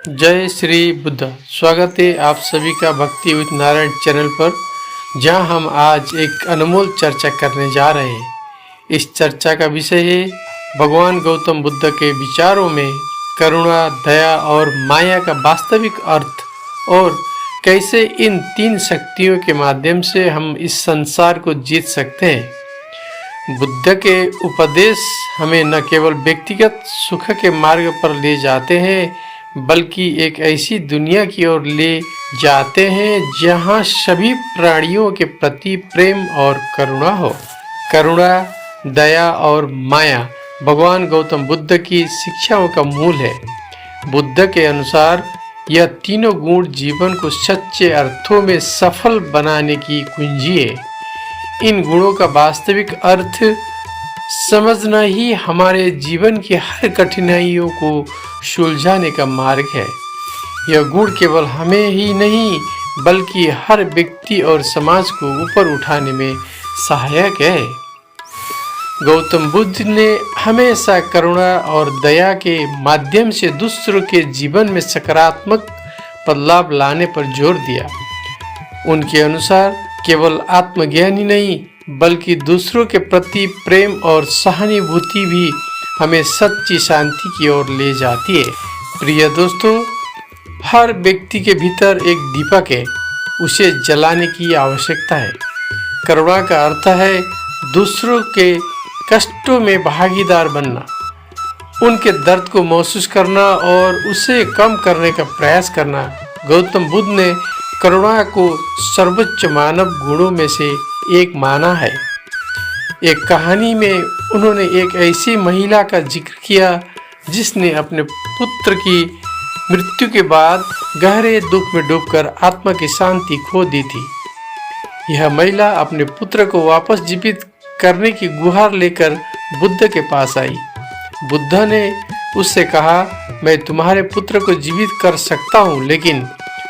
जय श्री बुद्ध। स्वागत है आप सभी का भक्ति विद नारायण चैनल पर, जहां हम आज एक अनमोल चर्चा करने जा रहे हैं। इस चर्चा का विषय है भगवान गौतम बुद्ध के विचारों में करुणा, दया और माया का वास्तविक अर्थ, और कैसे इन तीन शक्तियों के माध्यम से हम इस संसार को जीत सकते हैं। बुद्ध के उपदेश हमें न केवल व्यक्तिगत सुख के मार्ग पर ले जाते हैं, बल्कि एक ऐसी दुनिया की ओर ले जाते हैं जहां सभी प्राणियों के प्रति प्रेम और करुणा हो। करुणा, दया और माया भगवान गौतम बुद्ध की शिक्षाओं का मूल है। बुद्ध के अनुसार यह तीनों गुण जीवन को सच्चे अर्थों में सफल बनाने की कुंजी है। इन गुणों का वास्तविक अर्थ समझना ही हमारे जीवन की हर कठिनाइयों को सुलझाने का मार्ग है। यह गुण केवल हमें ही नहीं, बल्कि हर व्यक्ति और समाज को ऊपर उठाने में सहायक है। गौतम बुद्ध ने हमेशा करुणा और दया के माध्यम से दूसरों के जीवन में सकारात्मक बदलाव लाने पर जोर दिया। उनके अनुसार केवल आत्मज्ञान ही नहीं, बल्कि दूसरों के प्रति प्रेम और सहानुभूति भी हमें सच्ची शांति की ओर ले जाती है। प्रिय दोस्तों, हर व्यक्ति के भीतर एक दीपक है, उसे जलाने की आवश्यकता है। करुणा का अर्थ है दूसरों के कष्टों में भागीदार बनना, उनके दर्द को महसूस करना और उसे कम करने का प्रयास करना। गौतम बुद्ध ने करुणा को सर्वोच्च मानव गुणों में से एक माना है। एक कहानी में उन्होंने एक ऐसी महिला का जिक्र किया जिसने अपने पुत्र की मृत्यु के बाद गहरे दुख में डूबकर आत्मा की शांति खो दी थी। यह महिला अपने पुत्र को वापस जीवित करने की गुहार लेकर बुद्ध के पास आई। बुद्ध ने उससे कहा, मैं तुम्हारे पुत्र को जीवित कर सकता हूँ, लेकिन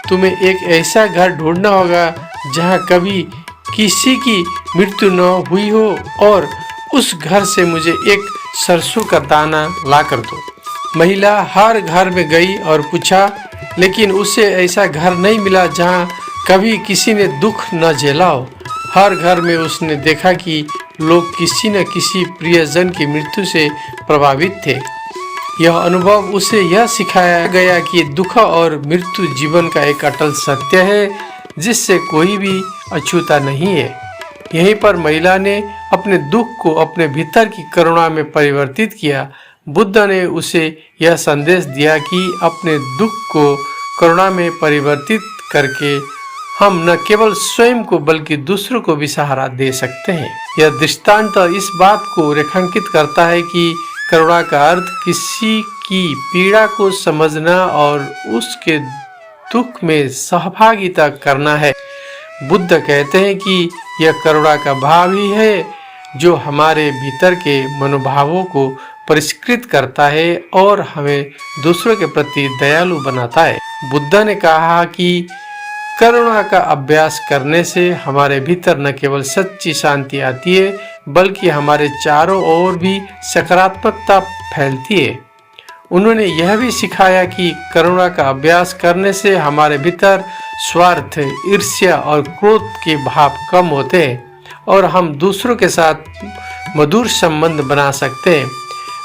तुम्हें एक ऐसा घर ढूंढना होगा जहाँ कभी किसी की मृत्यु न हुई हो, और उस घर से मुझे एक सरसों का दाना ला कर दो। महिला हर घर में गई और पूछा, लेकिन उसे ऐसा घर नहीं मिला जहाँ कभी किसी ने दुख न झेला हो। हर घर में उसने देखा कि लोग किसी न किसी प्रियजन की मृत्यु से प्रभावित थे। यह अनुभव उसे यह सिखाया गया कि दुख और मृत्यु जीवन का एक अटल सत्य है, जिससे कोई भी अछूता नहीं है। यहीं पर महिला ने अपने दुख को अपने भीतर की करुणा में परिवर्तित किया। बुद्ध ने उसे यह संदेश दिया कि अपने दुख को करुणा में परिवर्तित करके हम न केवल स्वयं को बल्कि दूसरों को भी सहारा दे सकते हैं। यह दृष्टांत इस बात को रेखांकित करता है कि करुणा का अर्थ किसी की पीड़ा को समझना और उसके दुख में सहभागिता करना है। बुद्ध कहते हैं कि यह करुणा का भाव ही है जो हमारे भीतर के मनोभावों को परिष्कृत करता है और हमें दूसरों के प्रति दयालु बनाता है। बुद्ध ने कहा कि करुणा का अभ्यास करने से हमारे भीतर न केवल सच्ची शांति आती है, बल्कि हमारे चारों ओर भी सकारात्मकता फैलती है। उन्होंने यह भी सिखाया कि करुणा का अभ्यास करने से हमारे भीतर स्वार्थ, ईर्ष्या और क्रोध के भाव कम होते हैं और हम दूसरों के साथ मधुर संबंध बना सकते हैं।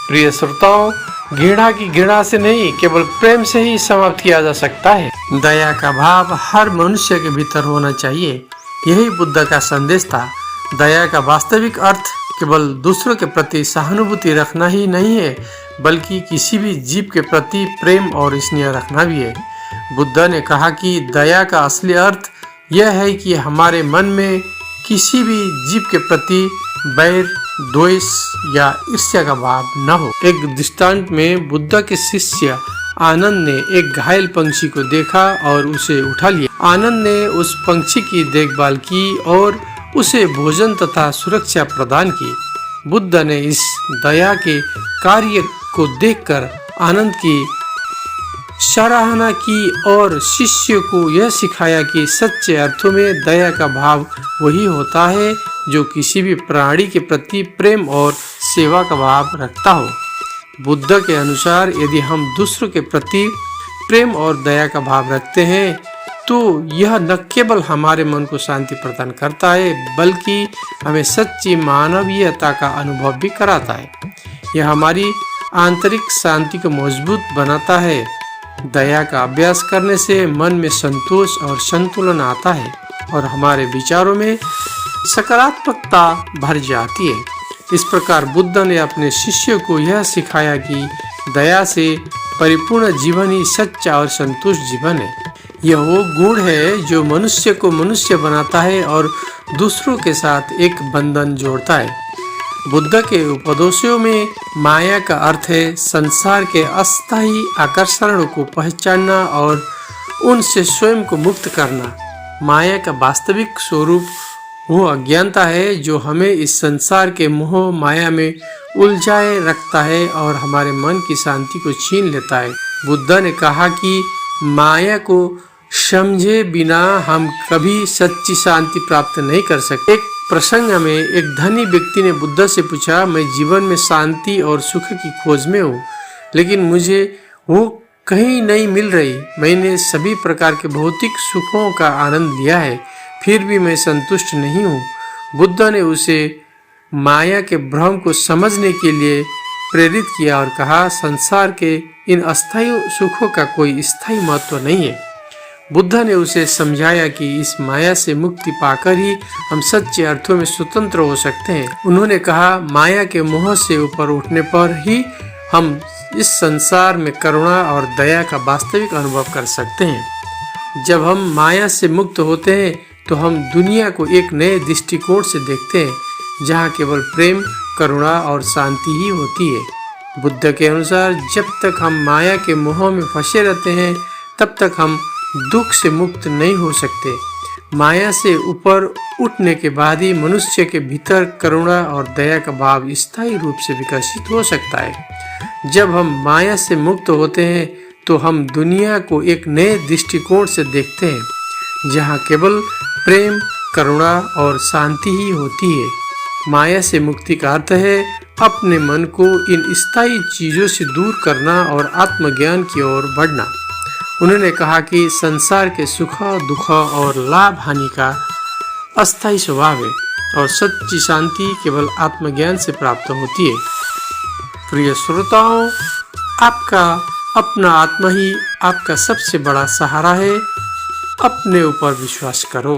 प्रिय श्रोताओं, घृणा की घृणा से नहीं, केवल प्रेम से ही समाप्त किया जा सकता है। दया का भाव हर मनुष्य के भीतर होना चाहिए। यही बुद्ध का संदेश था। दया का वास्तविक अर्थ केवल दूसरों के प्रति सहानुभूति रखना ही नहीं है, बल्कि किसी भी जीव के प्रति प्रेम और स्नेह रखना भी है। बुद्ध ने कहा कि दया का असली अर्थ यह है कि हमारे मन में किसी भी जीव के प्रति बैर, द्वेष या ईर्ष्या का भाव न हो। एक दृष्टांत में बुद्ध के शिष्य आनंद ने एक घायल पंछी को देखा और उसे उठा लिया। आनंद ने उस पंछी की देखभाल की और उसे भोजन तथा सुरक्षा प्रदान की। बुद्ध ने इस दया के कार्य को देखकर आनंद की सराहना की और शिष्य को यह सिखाया कि सच्चे अर्थों में दया का भाव वही होता है जो किसी भी प्राणी के प्रति प्रेम और सेवा का भाव रखता हो। बुद्ध के अनुसार यदि हम दूसरों के प्रति प्रेम और दया का भाव रखते हैं तो यह न केवल हमारे मन को शांति प्रदान करता है बल्कि हमें सच्ची मानवीयता का अनुभव भी कराता है। यह हमारी आंतरिक शांति को मजबूत बनाता है। दया का अभ्यास करने से मन में संतोष और संतुलन आता है और हमारे विचारों में सकारात्मकता भर जाती है। इस प्रकार बुद्ध ने अपने शिष्यों को यह सिखाया कि दया से परिपूर्ण जीवन ही सच्चा और संतुष्ट जीवन है। यह वो गुण है जो मनुष्य को मनुष्य बनाता है और दूसरों के साथ एक बंधन जोड़ता है। बुद्ध के उपदेशों में माया का अर्थ है संसार के अस्थायी आकर्षणों को पहचानना और उनसे स्वयं को मुक्त करना। माया का वास्तविक स्वरूप वो अज्ञानता है जो हमें इस संसार के मोह माया में उलझाए रखता है और हमारे मन की शांति को छीन लेता है। बुद्ध ने कहा कि माया को समझे बिना हम कभी सच्ची शांति प्राप्त नहीं कर सकते। एक प्रसंग में एक धनी व्यक्ति ने बुद्ध से पूछा, मैं जीवन में शांति और सुख की खोज में हूँ, लेकिन मुझे वो कहीं नहीं मिल रही। मैंने सभी प्रकार के भौतिक सुखों का आनंद लिया है, फिर भी मैं संतुष्ट नहीं हूँ। बुद्ध ने उसे माया के भ्रम को समझने के लिए प्रेरित किया और कहा, संसार के इन अस्थायी सुखों का कोई स्थायी महत्व नहीं है। बुद्ध ने उसे समझाया कि इस माया से मुक्ति पाकर ही हम सच्चे अर्थों में स्वतंत्र हो सकते हैं। उन्होंने कहा, माया के मोह से ऊपर उठने पर ही हम इस संसार में करुणा और दया का वास्तविक अनुभव कर सकते हैं। जब हम माया से मुक्त होते हैं तो हम दुनिया को एक नए दृष्टिकोण से देखते हैं जहाँ केवल प्रेम, करुणा और शांति ही होती है। बुद्ध के अनुसार जब तक हम माया के मोह में फंसे रहते हैं तब तक हम दुख से मुक्त नहीं हो सकते। माया से ऊपर उठने के बाद ही मनुष्य के भीतर करुणा और दया का भाव स्थायी रूप से विकसित हो सकता है। जब हम माया से मुक्त होते हैं तो हम दुनिया को एक नए दृष्टिकोण से देखते हैं जहाँ केवल प्रेम, करुणा और शांति ही होती है। माया से मुक्ति का अर्थ है अपने मन को इन स्थायी चीजों से दूर करना और आत्मज्ञान की ओर बढ़ना। उन्होंने कहा कि संसार के सुख, दुख और लाभ हानि का अस्थायी स्वभाव है और सच्ची शांति केवल आत्मज्ञान से प्राप्त होती है। प्रिय श्रोताओं, आपका अपना आत्मा ही आपका सबसे बड़ा सहारा है। अपने ऊपर विश्वास करो।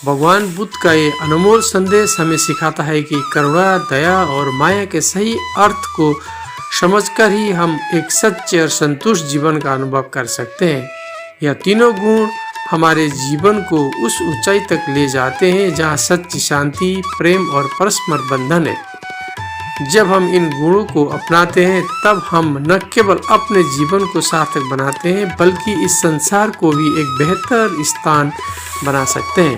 भगवान बुद्ध का ये अनमोल संदेश हमें सिखाता है कि करुणा, दया और माया के सही अर्थ को समझकर ही हम एक सच्चे और संतुष्ट जीवन का अनुभव कर सकते हैं। यह तीनों गुण हमारे जीवन को उस ऊंचाई तक ले जाते हैं जहाँ सच्ची शांति, प्रेम और परस्पर बंधन है। जब हम इन गुणों को अपनाते हैं तब हम न केवल अपने जीवन को सार्थक बनाते हैं बल्कि इस संसार को भी एक बेहतर स्थान बना सकते हैं।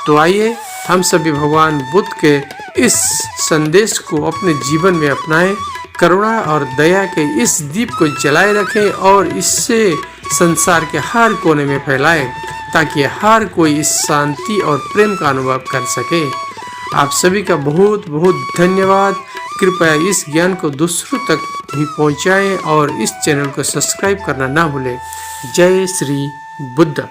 तो आइए हम सभी भगवान बुद्ध के इस संदेश को अपने जीवन में अपनाएं, करुणा और दया के इस दीप को जलाए रखें और इससे संसार के हर कोने में फैलाएं ताकि हर कोई इस शांति और प्रेम का अनुभव कर सके। आप सभी का बहुत बहुत धन्यवाद। कृपया इस ज्ञान को दूसरों तक भी पहुंचाएं और इस चैनल को सब्सक्राइब करना ना भूलें। जय श्री बुद्ध।